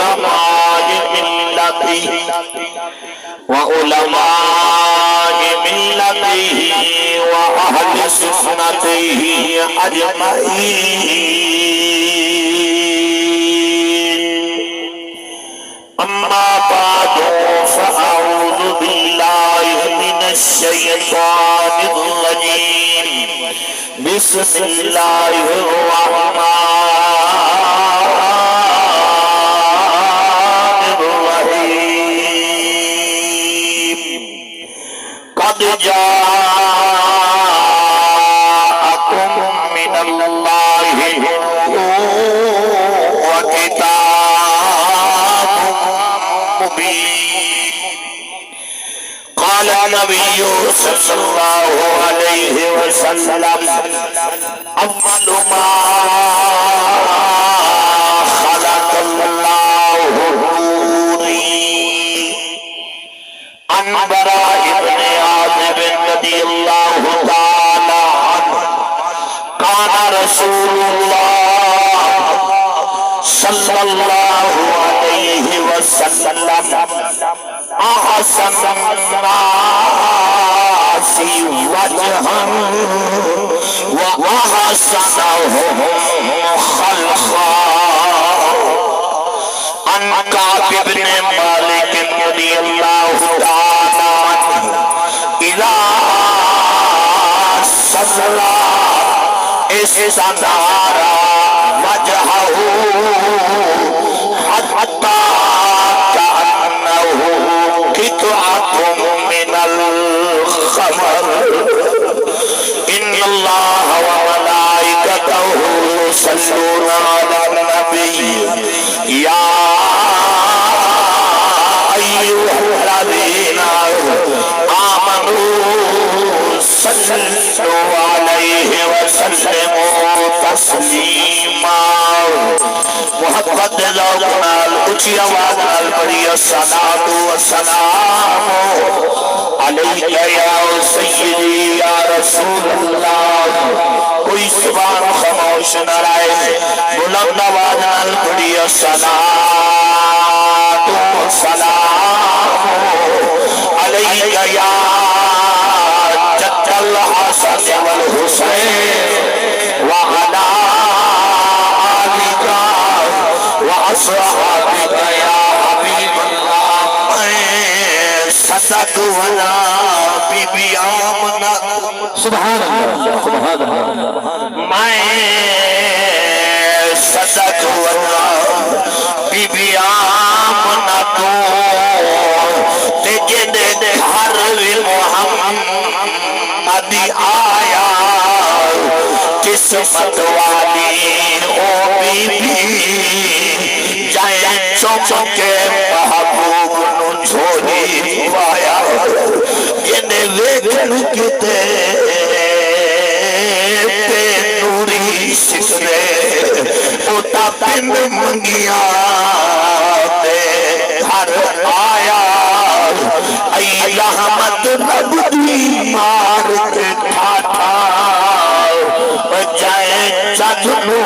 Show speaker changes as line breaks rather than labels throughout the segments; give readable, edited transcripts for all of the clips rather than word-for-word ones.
علماء ملته وعلماء ملته وأهل سنته أجمعين. أما بعد فأعوذ بالله من الشيطان الرجيم. بسم الله الرحمن الرحيم. قد جاءكم من الله نور وكتاب مبين. قال النبي صلى الله عليه وسلم أول ما خلق الله نوري. عن براء بن عازب رضي الله تعالى عنه كان رسول الله صلى الله عليه وسلم أحسن الناس وجها وأحسنهم خلقا. عن كعب بن مالك رضي الله تعالى عنه إذا صلى استنار وجهه حتى كأنه قطعة من الخمر. إن الله وملائكته يصلون على النبي يا أيها الذين آمنوا صلوا عليه وسلموا تسلیما. محبت ذوقنال اچھی آواز نال پڑھی الصلاۃ والسلام علیک یا سیدی یا رسول اللہ. کوئی زبان خاموش نہ رہے، بلند آواز نال پڑھی الصلاۃ والسلام علیک یا جد الحسن والحسین وعلى آلك وأصحابك يا حبيب الله. صدق ولا بی آمنا. سبحان اللہ سبحان اللہ. میں صدق ولا بی آمنا تو تجھے دے ہر محمد آیا. قسمت والی او بی بی جائیں چونکے محبوب نو جھولی پایا. جنہیں ویکھن کتے پہ نوری سکرے اوٹا پن منگیا تے ہر آیا. ای رحمت رب دی مار کے ٹھاٹھا جائے چجنو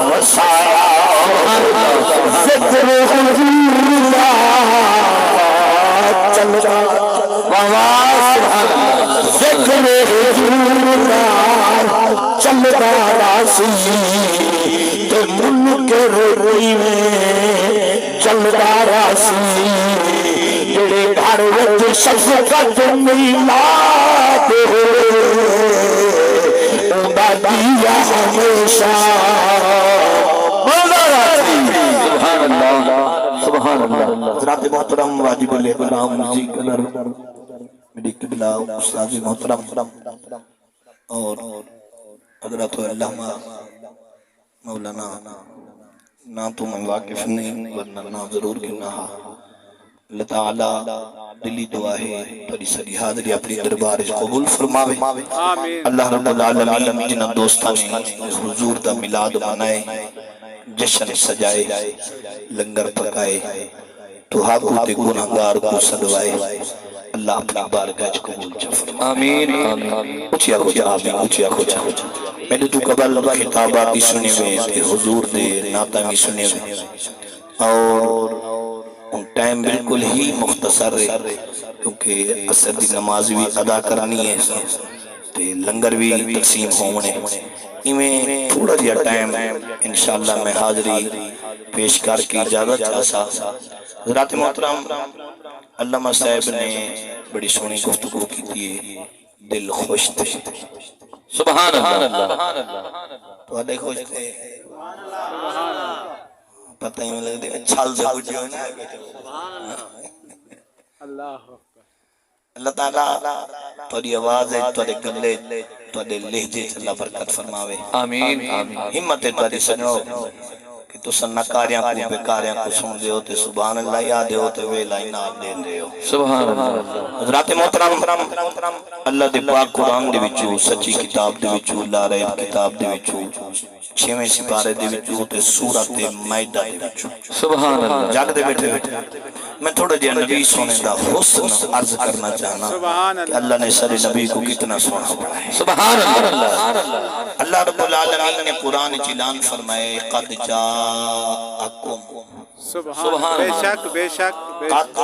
وسایا. ذکر اللہ چلتا ذکر اللہ چلتا راسی تو منکر روئی میں چلتا راسی. جڑے گھر وچ شفقت میلاد ہوئے دیا ہمیشہ. سبحان اللہ سبحان اللہ. حضرات محترم واجب الاحترام مرضی قدر میری قبلہ استاذ محترم اور حضرت علامہ مولانا نہ تو میں واقف نہیں ورنہ نہ ضرور کیوں. اللہ تعالیٰ دلی دعا ہے بڑی سری حاضری اپنی دربار قبول فرماوے. اللہ رب العالمین جنہاں دوستان حضور دا میلاد منائے، جشن سجائے، لنگر پکائے، تو ہاکو تے گناہگار کو صدوائے. اللہ اپنی بارگاہ قبول فرمائے. آمین. اچھیا ہو جا آمین. اچھیا ہو جا. میرے تو قبل خطابہ بھی سنے ہوئے تے حضور دے نعتہ بھی سنے ہوئے اور ٹائم بالکل ہی مختصر ہے کیونکہ عصر دی نماز بھی ادا کرانی ہے تے لنگر بھی تقسیم ہونے میں تھوڑا جیا ٹائم انشاءاللہ میں حاضری پیش کر کے اجازت چاہتا حضرات محترم علامہ صاحب نے بڑی سونی گفتگو کی تھی دل خوش تھے
سبحان اللہ
تو آدھے خوش تھے پتہ ہی میں لگ دے چھال سے کچھ جو نا اللہ تعالیٰ توڑی آواز ہے توڑے گلے توڑے لہجے اللہ برکت فرماوے
آمین
ہمت ہے توڑی سنو کہ تو سنکاریاں کو بیکاریاں کو سن دے ہوتے سبحان اللہ یاد ہوتے ویلا ہی نام دین دے ہو
سبحان اللہ
حضرات محترم اللہ دے پاک قرآن دے وچو سچی کتاب دے وچو لا رہے کتاب دے وچو چھویں سپارے دے وچو تے سورت مائدہ دے وچو
سبحان اللہ
جاگ دے بیٹھے میں تھوڑا جیا نبی سونے دا حسن عرض کرنا چاہنا کہ اللہ نے سارے نبی کو کتنا سونا پڑھائے
سبحان اللہ
اللہ رب العالمین نے قرآن اعلان فرمائے قد جاءکم
سبحان
بے شک بے شک
قد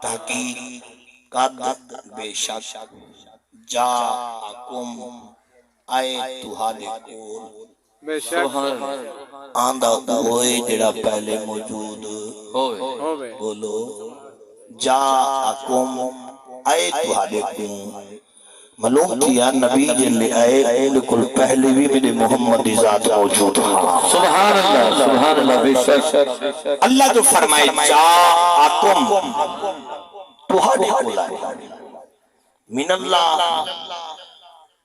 تحقیق قد بے شک جاءکم آئے تہاڈے کول
بے شک
آندہ ہوئے جڑا پہلے موجود
ہوئے
بولو جاءکم آئے تہاڈے کول معلوم کیا نبی جلے آئے لکل پہلے بھی میرے محمد ذات موجود تھا
سبحان اللہ بے شک
اللہ جو فرمائے جاءکم تہاڈے کول آئے من اللہ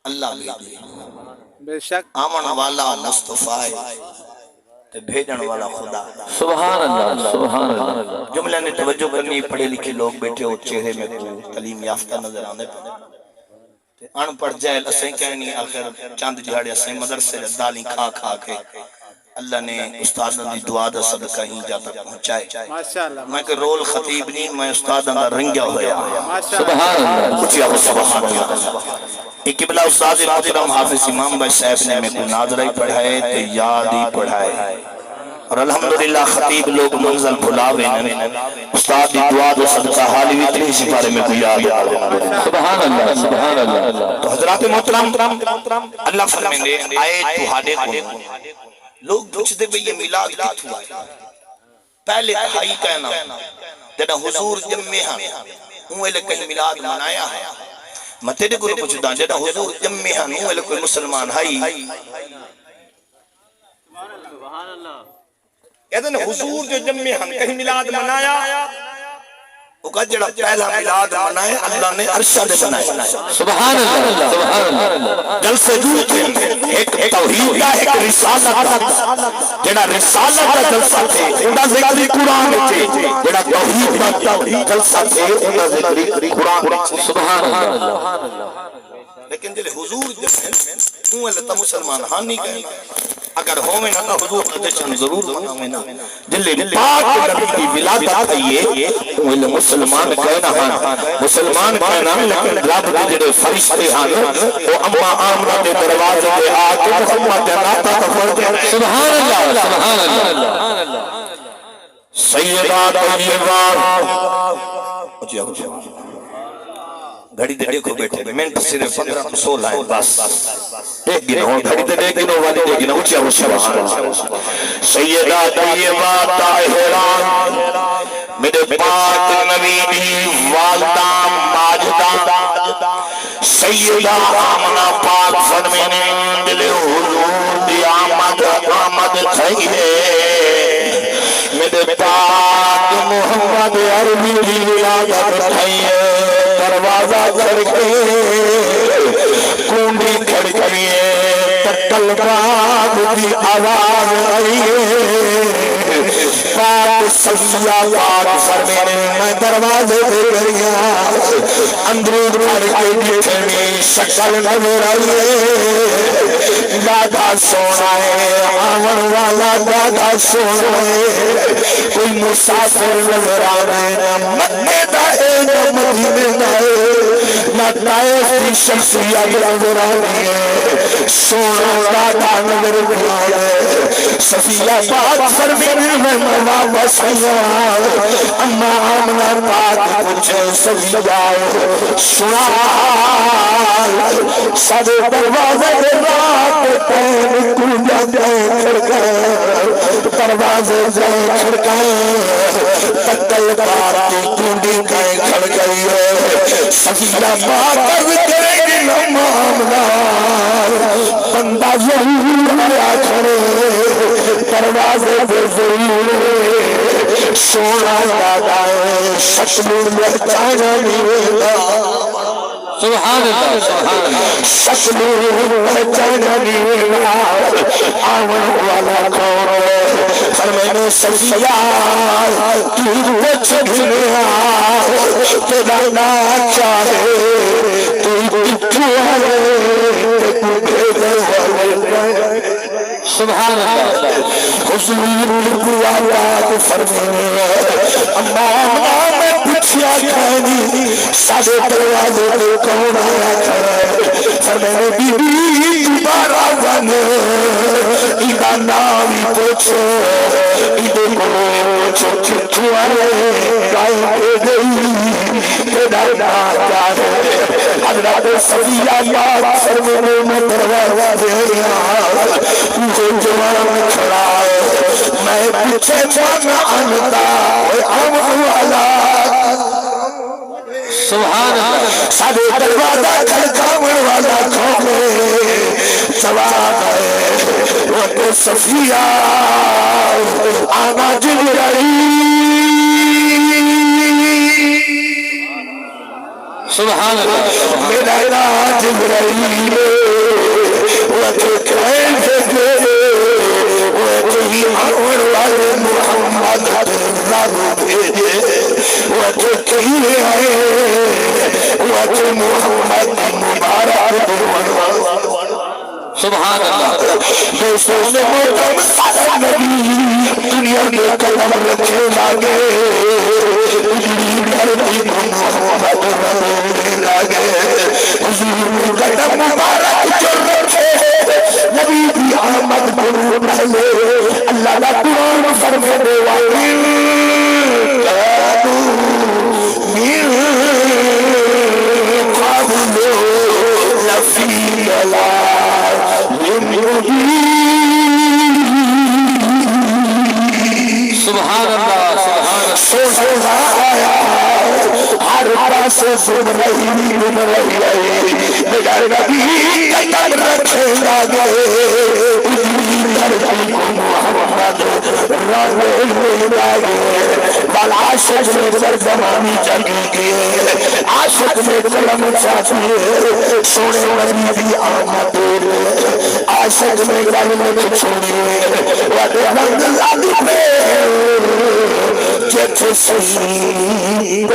اللہ بھیجے
بے شک
آمن والا مصطفیٰ تے بھیجن والا خدا
سبحان اللہ
جملہ نے توجہ کرنی پڑھے لکھے لوگ بیٹھے ہو چہرے میں کو تعلیم یافتہ نظر آنے پہ ان پڑھ جائے اسیں کہنی آخر چاند جہاڑے اسیں مدرسے دالیں کھا کھا کے اللہ نے استادوں دی دعا دا صدقہ ہی جاتا پہنچائے
ماشاءاللہ
میں کہ رول خطیب نہیں میں استادوں دا رنگیا ہویا
سبحان اللہ
کچھ یا سبحان اللہ ایک قبلہ استاد محترم حافظ امام بھائی صاحب نے میں کو ناظرہ ہی پڑھائے تے یاد ہی پڑھائے اور الحمدللہ خطیب لوگ منزل بھلاوے استاد دی دعا دو صدقہ حالی بھی تری اسی بارے میں کو یاد ہے
سبحان اللہ
تو حضرات محترم اللہ فرمائے آئے تہاڈے کول لوگ پوچھ دے بھئی یہ میلاد کت ہوا ہے پہلے ہائی کہنا جڑا حضور جمعے ہاں اوے لے کہیں میلاد منایا ہے میں تیرے کو پوچھ دا جڑا حضور جمعے ہاں اوے لے کوئی مسلمان ہائی
سبحان اللہ
کہتے ہیں حضور جو جمعے ہاں کہیں میلاد منایا وہ کہا جڑا پہلا میلاد منائے اللہ نے عرشہ دے بنائے
سبحان اللہ
جلسے دور تھے ایک توحید کا ایک رسالت جڑا رسالت کا جلسہ تھے انہا ذکری قرآن تھے جڑا توحید کا جلسہ تھے انہا ذکری قرآن تھے
سبحان اللہ
لیکن جلے حضور جب ہیں انہوں اللہ مسلمان ہاں نہیں کہیں اگر ہوئے نہ حضور کا جشن ضرور مناوے نا جلے پاک نبی کی ولادت آئیے انہوں مسلمان کہنا ہاں مسلمان کہنا لیکن رب کے جڑے فرشتے ہاں وہ اما آمنہ دے دروازے دے آگے محمد جناتا تفرد
سبحان اللہ
سیدہ طیبہ گھڑی دے دیکھو بیٹھے منٹ صرف 15-16 ہیں بس دیکھ گنو گھڑی دے دیکھ گنو والی دیکھ گنو اچھا اچھا سیدہ طیبہ طاہرہ میرے پاک نبی دی والدہ ماجدہ سیدہ آمنہ پاک فرمینے دل حضور دی آمد تھئی ہے میرے پاک محمد عربی دی ولادت تھئی ہے دروازہ کھڑکے کنڈی کھڑکیے تٹل باغ دی آواز آئیے پاک سیدہ پاک فرمینے میں دروازے دے گیا اندروں کھڑکے دیکھنی شکل نظر آئیے دادا سونا ہے آمن والا دادا سونا ہے کوئی مسافر نظر آ رہے نہ مکے دا ہے نہ مدینے دا ہے نہ لگتا ہے اس کی شخصیت نظر آئی ہے سونا دادا نظر آئی ہے صفیہ پاک فرمانے میں مولا وسیع اما آمنہ پاک پوچھے صفیہ سنا سارے دروازے رات پین کونجا جائے کھڑکائے دروازے جائے کھڑکائے تکل پاتی کونڈی کھائے کھڑکائی ہے صفیہ پاک عرض کرے گی نمامنا بندہ ضرور آیا کھڑے دروازے پہ ضرور سونا دادا شکل میں چاہنا نہیں
سبحان اللہ سبحان اللہ
شکل میں چاہنا نہیں آون والا کھوڑے فرمانے صفیہ تو پوچھ گھنیا تیرا نا چاہے تو کتو
سبحان اللہ
حضور کو آیات فرمانے اماں میں پوچھیا کھانی سادے دروازے پہ کون آیا کھڑے فرمانے بی بی دوبارہ جانے ایدہ نامی پوچھو ایدے پوچھو کتو آئے گائے گئی تیرا نا چاہے حضرت صفیہ پاک فرمانے میں دروازے دے جوان کھڑا ہے میں پوچھے جانا آنتا آمن والا
سبحان اللہ
سارے دروازہ کھڑکاون والا کھوڑے جواب ہے وہ تو صفیہ آنا جبرائیل
سبحان اللہ
میرا جبرائیل وہ تو کہتے تھے آمن والے محمد رب بھیجے وہ تو کہیں آئے وہ تو محمد مبارک
سبحان اللہ
دوستوں نے محترم سارا نبی دنیا میں قدم رکھے لاگے محمد رب لاگے حضور قدم مبارک جو رکھے نبی بھی آمد بنو پہلے اللہ کا قرآن فرمانے والے
سبحان اللہ سبحان
ہر پاس سن رہی میرا نبی قدم رکھے لاگے محمد رب لاگے بل عاشق میں زمانی جگی گئے عاشق میں قلم چاہیے سونے نبی دی آمد عاشق میں قلم چھوڑیے وڈے رنگ لالی پہ جت سہی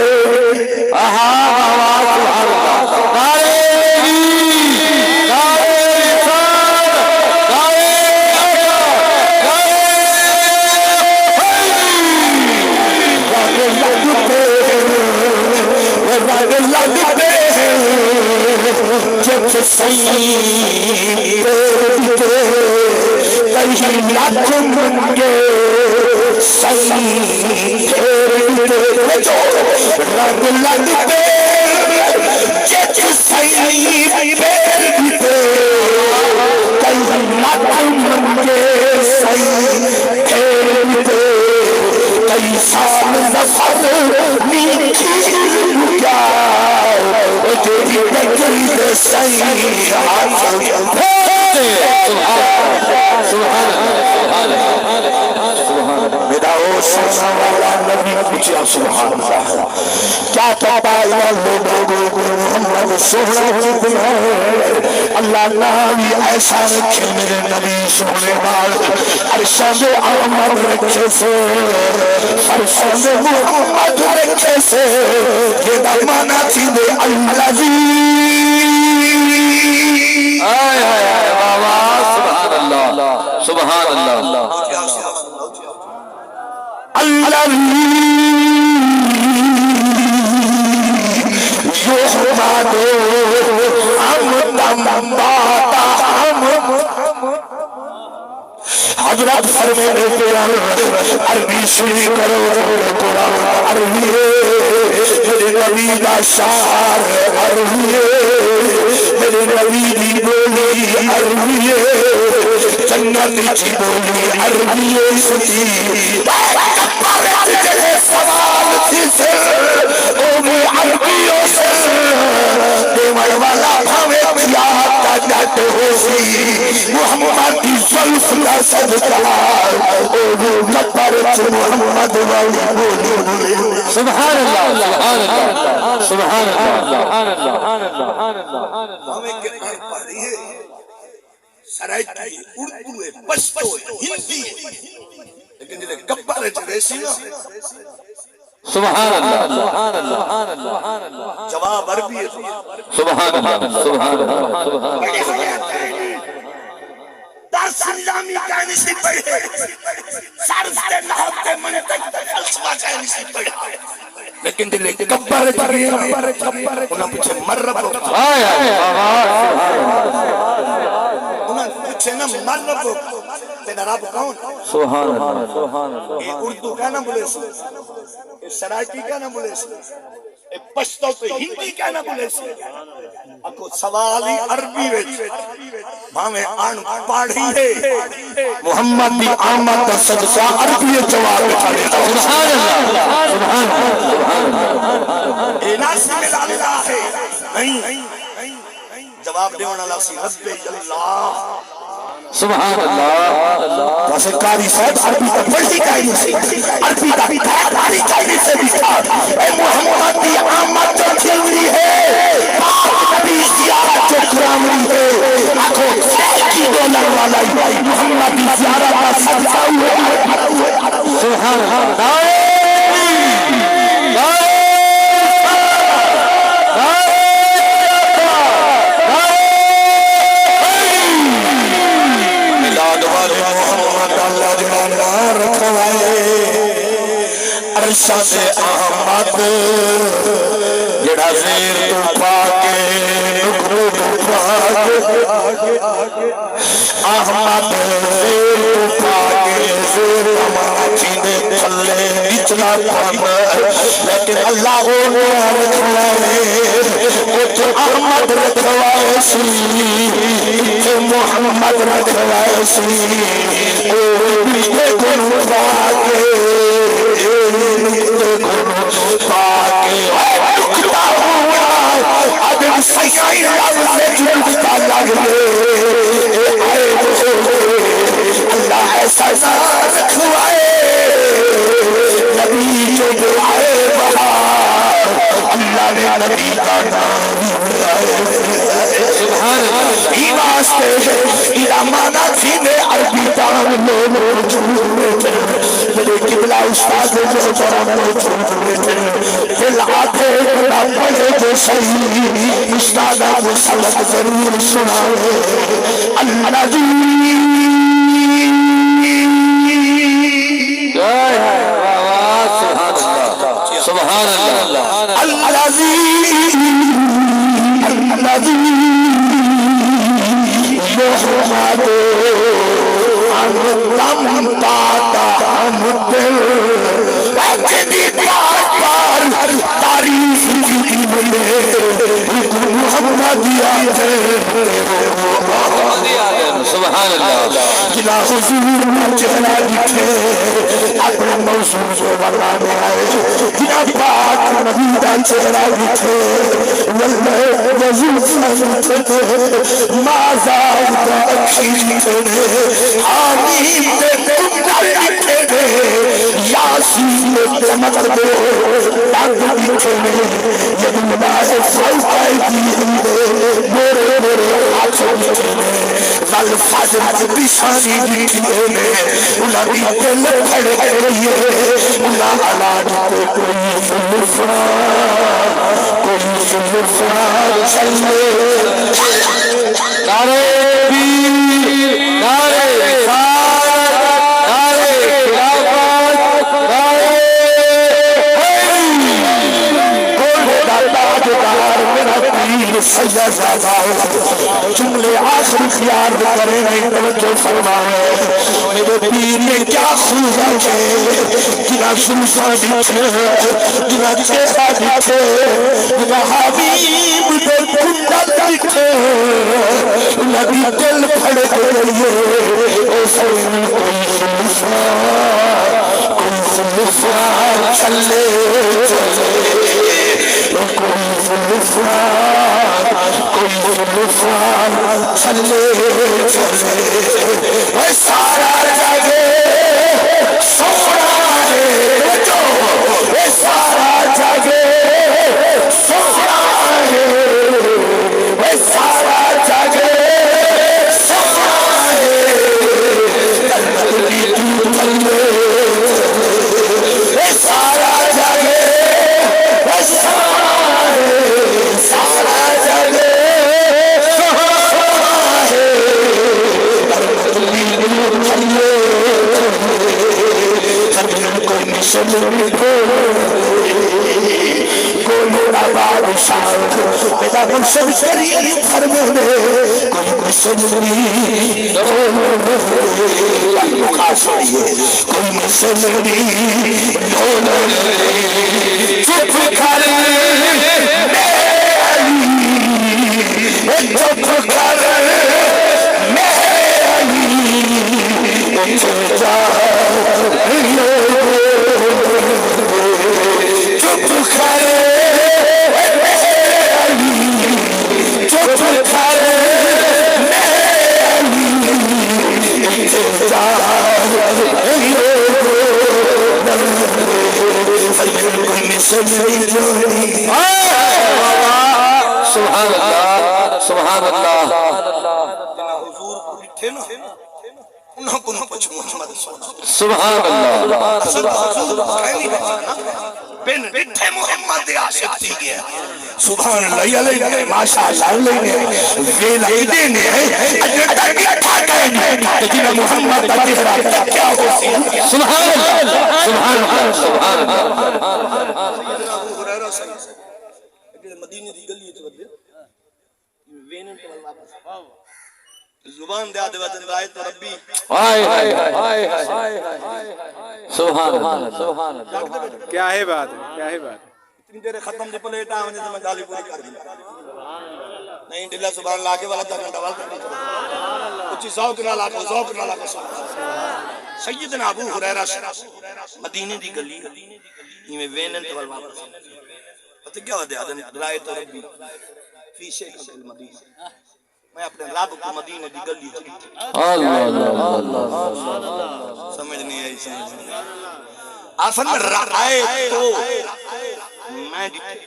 کیا پتا محمد سونا اللہ نام ایسا رکھے میرے نبی سونے وال ارشاد احمد رکھے سے ارشاد محمد رکھے سے یہ درمانا تھی دے اللہ جی
آئے آئے آئے سبحان اللہ سبحان اللہ
حضرت فرمانے قرآن عربی سنی کرو قرآن عربی میرے نبی دا شعر عربی میرے نبی دی بولی عربی جنت کی بولی عربی سنی سوال تھی سر او بھی عربیوں سے دیوار والا بھاوے پیاتا جاتے ہو سی محمد کی زلف کا صدقہ او بھی کپر چھ محمد والی بولی
سبحان اللہ سبحان اللہ سبحان اللہ
ہمیں قرآن پڑھ رہی ہے سرائٹی اردو ہے پشتو ہے ہندی ہے لیکن جنہیں کپر ہے جیسی نا
سبحان اللہ
جواب عربی ہے
سبحان اللہ سبحان اللہ
درس اسلامی کہانی سے پڑھے صرف کے نحو کے منطق کے فلسفہ کہانی سے پڑھے لیکن دل کبر چڑھے انہاں پچھے مرب انہاں پچھے نا مرب تینا رب کون
سبحان اللہ
یہ اردو کا نہ بولے سے یہ سرائٹی کا نہ بولے سے یہ پشتو پہ ہندی کا نہ بولے سے اکو سوالی عربی ویچ ہمیں آن پاڑھی ہے محمد دی آمد صدقہ عربی جواب پڑھے
سبحان اللہ سبحان اللہ
اے ناسی میں لالا ہے نہیں جواب دے والا سی رب اللہ
سبحان اللہ
واسے قاری صاحب عربی کا پڑھی کہانی سے عربی کا پڑھی کہانی سے بھی کہا اے محمد دی آمد جو کھلوری ہے پاک نبی زیارت جو کرامری ہے آنکھوں $1 والا محمد دی زیارت کا صدقہ ہوئے
سبحان اللہ
ارشد احمد جڑا زیر تو پاکے نکرو تو پاکے احمد زیر تو پاکے زیر ماچی دے تھلے نچلا پانا لیکن اللہ کو نوار رکھوائے کچھ احمد رکھوائے سی کچھ محمد رکھوائے سی او بیٹے کو پاکے پاکے دکھتا ہوا ادھر سیائی رب سے جھلتا لگے اللہ ایسا نام رکھوائے نبی جو دعائے بہا اللہ نے نبی کا نام
سبحان اللہ
ہی واسطے ایرا مانا تھی میں عربی دان لوگ چھوڑے میرے قبلہ استاد جو جرم چھوڑے دل آتے بڑا پڑے جو صحیح استادہ مسلط ضرور سنائے اللہ دی
سبحان اللہ
العزیز الذی محمد انتم تاتا مدل اجدی پار تاریخ کی ملے محمدیہ
سبحان اللہ
جلا حضور میں چہرہ دکھے اپنے موضوع جو بلانے آئے جنا پاک نبی دا چہرہ دکھے واللہ وزیر سنتے مازا دا اکھیلی تیرے آمین تے تم در دکھے دے یاسین تمکر دے تاک دکھے دے جب مدار فوقائی دی بورے بورے آچھو دکھے دے والفجر بشانی دکھے دے انہاں دی دل پھڑ گئی ہے انہاں علاج پہ کوئی سلفا چلے
نعرے پیر نعرے رسالت نعرے خلافت نعرے
گول دا تاجدار زیادہ جملے آخری خیال کریں نہیں توجہ فرمائے میرے پیر نے کیا خوبا ہے جنا سلسہ دیکھے جنا چہرہ دیکھے جنا حبیب دل کنڈل دیکھے نبی دل پھڑ گئے اے سوئی کوئی خلفان چلے کوئی خلفان چلے وہ سارا جگہ سونا ہے وہ سارا جگہ سونا ہے وہ سارا جگہ سونا ہے سارا جگہ سارا جگہ بادشاہ پیدا منصب شریعت فرمے کوئی مسلمی کوئی مسلمی چپ کر چپ کر
سبحان اللہ سبحان اللہ
حضور کو ڈٹھے نا انہوں کو نہ پچھ محمد
سبحان اللہ
بن ڈٹھے محمد عاشق تھی گیا سبحان اللہ علیہ ماشاءاللہ علیہ ویل عیدے نے اجنڈا بھی اٹھا گئے تجھے محمد تجھرا کیا ہو
سبحان اللہ سبحان اللہ سبحان اللہ
مدینے دی گلی وچ ودے وینن تے واپس زبان دے آدھے وطن رائے تو ربی
آئے آئے آئے سبحان اللہ سبحان اللہ
کیا ہے بات ہے کیا ہے بات ہے
اتنی دیر ختم دی پلیٹ آونے سے میں گالی پوری کر دی نہیں دلہ سبحان اللہ کے والا دا گھنٹہ وال کر دی کچھ ذوق نہ لاکھو ذوق نہ لاکھو سیدنا ابو ہریرہ مدینے دی گلی یہ میں وینن تے واپس پتہ کیا ہوتا ہے رائے تو ربی فی شیخ المدینہ میں اپنے رب کو مدینہ دی گلی
اللہ اللہ
سمجھ نہیں آئی سمجھ نہیں آسن میں رائے تو میں ڈٹھے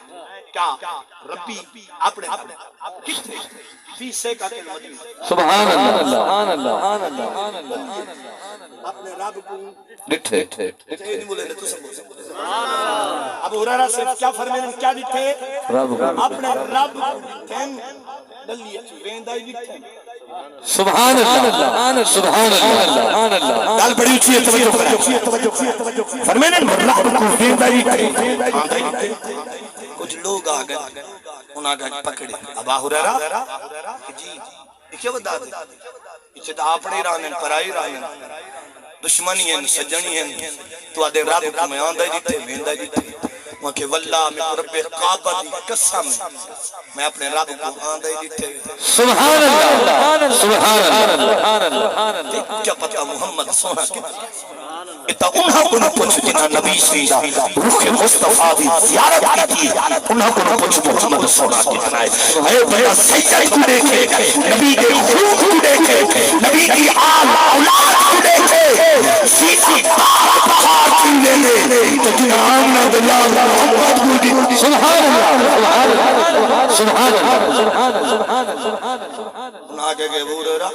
کیا ربی اپنے کتنے فی شیخ المدینہ
سبحان اللہ سبحان اللہ سبحان اللہ
اپنے رب کو
ڈٹھے
نہیں بولے تو سب ابو ہریرہ سے کیا فرمائے کیا ڈٹھے اپنے رب کو ڈٹھے دلی ویندا ہی ڈٹھے
سبحان اللہ سبحان اللہ
گل بڑی اچھی ہے توجہ فرمائے رب کو ویندا ہی ڈٹھے کچھ لوگ آ گئے انہاں کا پکڑے ابو ہریرہ جی کیا بتا دے اسے تو اپنے رانے پرائی رانے دشمنی ہیں سجنی ہیں تو آدھے رب کو میں آندہ دیتے ویندہ دیتے وہاں کہ واللہ میں رب کعبہ دی قسم میں اپنے رب کو آندہ دیتے
سبحان اللہ سبحان اللہ
کیا پتہ محمد سونا کتنا اتنا انہاں کو نہ پوچھ جنہا نبی سیدہ روح مصطفیٰ دی زیارت کی انہاں کو نہ پوچھ محمد سونا کتنا ہے اے بھیا سیدہ کو دیکھے نبی کے خون کو دیکھے نبی کی آل اولاد کو دیکھے سیدھی بہار کی لے لے تو جنہاں دلال محمد کو دیکھے
سبحان اللہ سبحان اللہ سبحان اللہ
انہاں کے ابو ہریرہ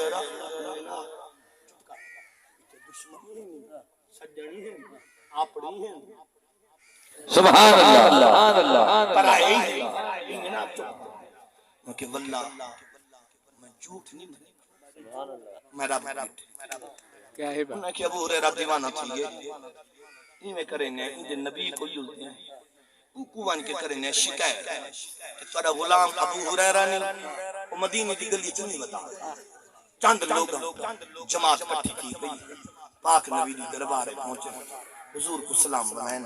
سبحان اللہ
پرائی کہ واللہ میں جھوٹ نہیں میں رب
کیا ہے بات
انہیں کہ ابو ہریرہ دیوانہ تھی یہ میں کریں گے ان نبی کو یلتے ہیں کو ون کے کرنے شکایت کہ تھوڑا غلام ابو ہریرہ نے وہ مدینے دی گلی چ نہیں بتا چند لوگ جماعت اکٹھی کی گئی پاک نبی دی دربار پہنچے حضور کو سلام بنائے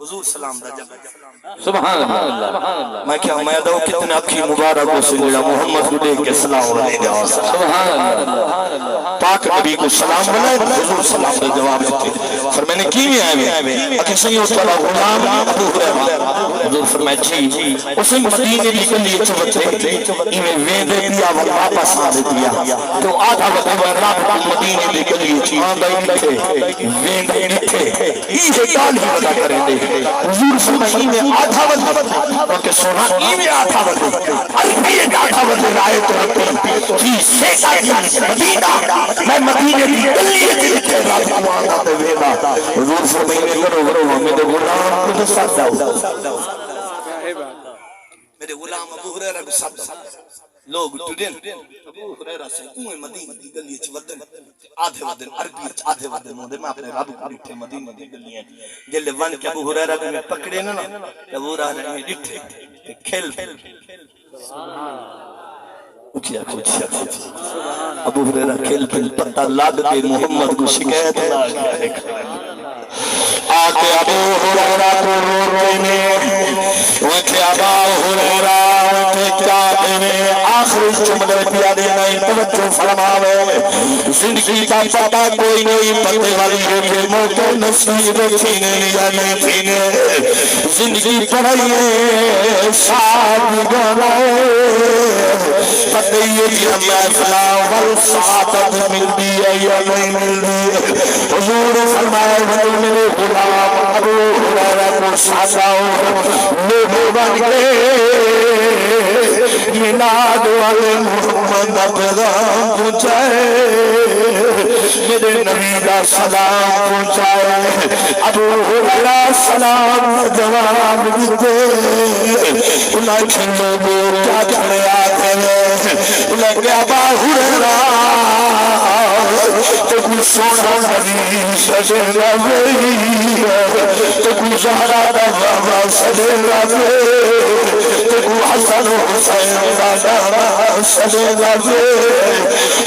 حضور سلام دا جب
سبحان اللہ
میں کیا میں دو کتنے اکھی مبارک کو سنجھا محمد کو دیکھ کے سلام بنائے
سبحان اللہ
پاک نبی کو سلام بنائے حضور سلام دے جواب دیتے پھر میں نے کی بھی آئے اکھی سنگی اتوالا غلام ابو ہریرہ حضور فرمائے جی اسے مدینے دی گلی چوتے انہیں ویندے دیا واپس آ دیا تو آدھا وقت رب مدینے دی گلی چوتے ویندے نکھے یہ گال ہی بتا کریں دے حضور فرمائی میں آدھا وقت کہ سونا میں آدھا وقت عربی ایک آدھا وقت رائے تو رکھتے جی سیسا مدینہ میں مدینے کی گلی دیکھے رب آدھا دے ویدہ حضور فرمائی میں کرو ہمیں دے غلام کو ساتھ جاؤ میرے غلام ابو ہریرہ کو ساتھ لوگ ٹوڈن ابو ہریرہ سے اوہ مدینہ دی گلی اچھ ودن آدھے ودن عربی اچھ آدھے ودن ہوندے میں اپنے رب کو ڈٹھے مدینہ دی گلی ہیں جلے ون کے ابو ہریرہ کو میں پکڑے نا ابو ہریرہ میں ڈٹھے کھل اچھا ابو ہریرہ کھل پتہ لگ کے محمد کو شکایت آتے ابو ہریرہ کو رونے وکھے ابا ہریرہ آخری جملے پیارے نہیں توجہ فرماوے زندگی کا پتہ کوئی نہیں پتے والی ہے کہ موت نصیب تھینے یا نہیں تھینے زندگی پڑھائیے ساتھ گنائے پتے یہ کہ ہمیں فلاں والسعادت ملتی ہے یا نہیں ملتی حضور فرمائے بھائی میرے غلام ابو ہریرہ کو ساتھاؤ لوگوں بن گئے میلاد والے محمد پیغام پہنچائے میرے نبی کا سلام پہنچائے ابو ہریرہ سلام جواب دیتے انہیں چھنو بو کیا کھڑے آتے ہیں انہیں کہا ابا ہریرہ تو کوئی سونا نبی سجے لگئی تو کوئی زہرہ دا بابا سجے لگئی تو کوئی حسن حسین دادا سجے لگئی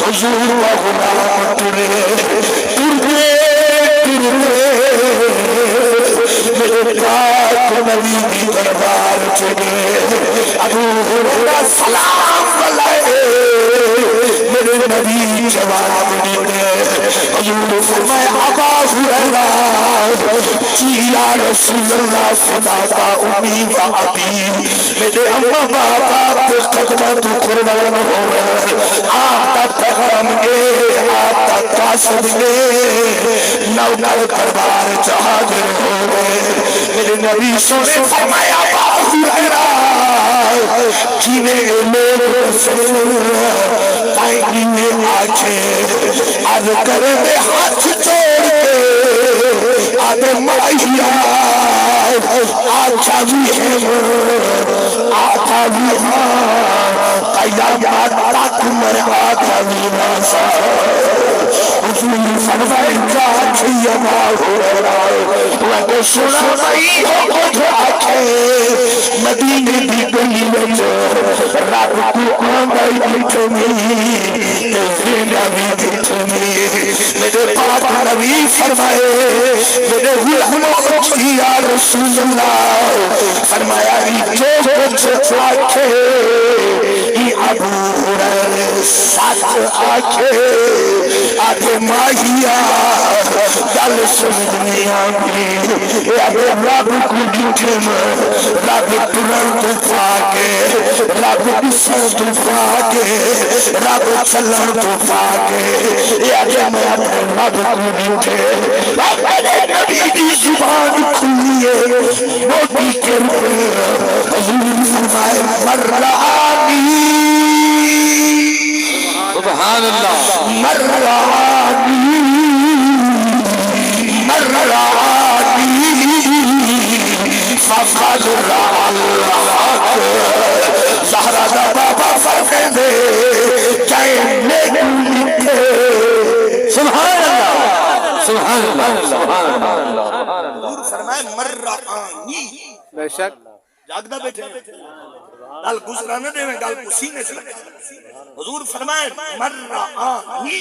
حضور و غلام ترے میرے پاک نبی کی دربار چلے ابو ہریرہ سلام بلائے میرے نبی جواب دیتے حضور فرمائے ابا ہریرہ جی یا رسول اللہ صداقہ امی و ابی میرے اماں باپا کے قدمہ تو قربان ہوئے آتا پیغام گے آتا قاسد گے نوکر دربار چاہدر ہوئے میرے نبی سونے فرمائے ابا ہریرہ جینے لوگ رسول تائیں میں آجے عرض کرے میں ہاتھ چھوڑ کے آدھے مائیہ آجا بھی ہے آجا بھی قیامات تک مر آجا بھی ناسا حضور فرمائے جاچھی ابا ہریرہ لگے سنا نہیں ہو کچھ آکھے مدینے دی گلی وچ رب کو آنگائی بیٹھنی میرا بھی بیٹھنی میرے پاک نبی فرمائے میرے غلام یا رسول اللہ فرمایا جو کچھ آکھے یہ ابو ہریرہ سچ آکھے آگے ماہیا گل سمجھ نہیں آگی آگے رب کو ڈٹھے میں رب ترن تو پاکے رب بسر تو پاکے رب چلن تو پاکے آگے میں رب کو ڈٹھے میرے نبی کی زبان کھلی ہے موٹی کرپے حضور فرمائے مرانی
سبحان اللہ
مرانی فقد اللہ زہرہ دا بابا فرقے دے جائے لے سبحان اللہ
سبحان اللہ سبحان اللہ
حضور فرمائے مرآنی
بے شک
جاگدہ بیٹھے گل گزرانا دے میں گل کو سینے سے لگا حضور فرمائے مرآنی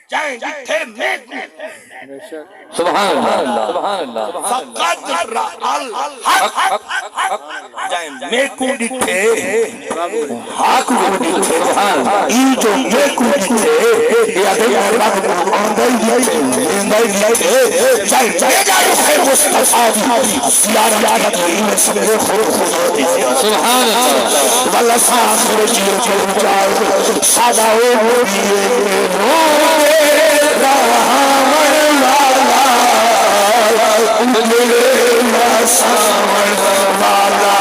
جائیں جتھے میں
بے شک
سبحان اللہ سبحان اللہ
فقد رأل حق جائیں میں کو ڈٹھے حق کو ڈٹھے یہ جو میں کو ڈٹھے یا دے اللہ کو آندائی ڈٹھے اندائی ڈٹھے جائیں جائیں جائیں ہے مصطفیٰ زیارہ جاگت ہوئی میں سبرے خود ہوتی
سبحان اللہ
واللہ ساخر جیو جو جائے سادہ ہوئی روے رہا والا میرے سامن والا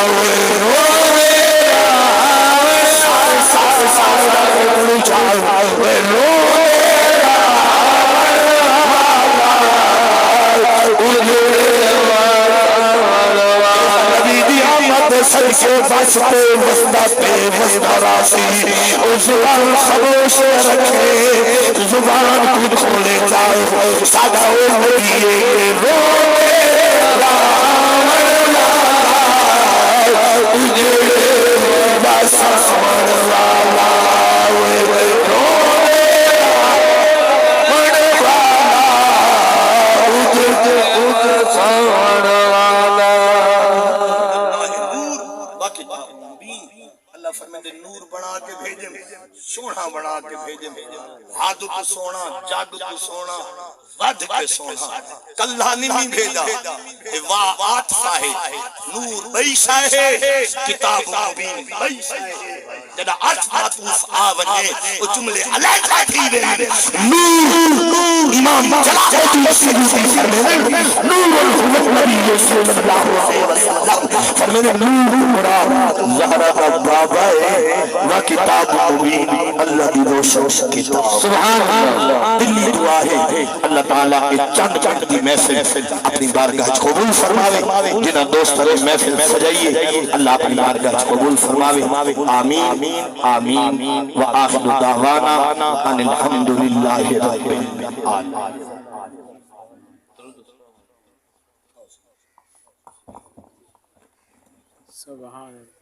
روے رہا سر کے بس پہ وسطہ پہ وسطہ راسی زبان خاموش رکھے زبان کو کھولے جائے سادہ ہوئیے روے رام اللہ سامن والا روے نور بنا کے بھیجے سونا بنا کے بھیجے ہاتھ کو سونا جگ کو سونا ود کے سونا کلہ نہیں بھیجا واہ آٹھ ساہے نور بیشا ہے کتاب مبین بیشا ہے جدا آٹھ ماتوف آونے وہ جملے علیہ تھی وینے نور امام جلالت مسیحی فرمینے نور الحمد نبی صلی اللہ علیہ وسلم فرمینے نور زہرہ بابا و کتاب مبین اللہ دی روشن کتاب
سبحان اللہ
دلی دعا ہے اللہ تعالیٰ کے چند چند دی محفل اپنی بارگاہ قبول فرماوے جنہاں دوست نے محفل سجائیے اللہ اپنی بارگاہ قبول فرماوے آمین آمین وآخر دعوانا ان الحمدللہ رب العالمین
سبحان اللہ